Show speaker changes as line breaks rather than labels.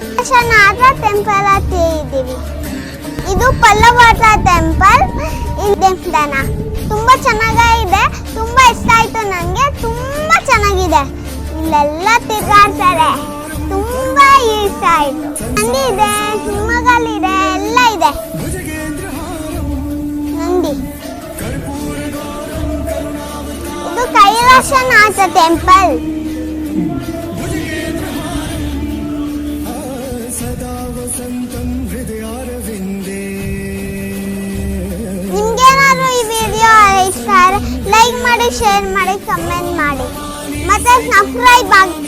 Kailasanatha temple ಹತ್ತಿ ಇದ್ದೀವಿ. ಇದು ಪಲ್ಲವಾಟ ಟೆಂಪಲ್. ದನ ತುಂಬಾ ಚೆನ್ನಾಗಿದೆ, ತುಂಬಾ ಇಷ್ಟ ಆಯ್ತು ನನಗೆ. ತುಂಬಾ ಚೆನ್ನಾಗಿದೆ, ಇಲ್ಲೆಲ್ಲ ತಿರ್ಗಾಡ್ತಾರೆ, ತುಂಬಾ ಇಷ್ಟ ಆಯ್ತು. ನಂದಿ ಇದೆ, ಸಿಂಹಗಳಿದೆ, ಎಲ್ಲ ಇದೆ. ನಂದಿ ಇದು ಕೈಲಾಸನಾಥ ಟೆಂಪಲ್. ನಿಮ್ಗೇನಾದ್ರು ಈ ವಿಡಿಯೋ ಇಷ್ಟ ಲೈಕ್ ಮಾಡಿ, ಶೇರ್ ಮಾಡಿ, ಕಮೆಂಟ್ ಮಾಡಿ, ಮತ್ತೆ ಸಬ್ಸ್ಕ್ರೈಬ್ ಆಗಿ.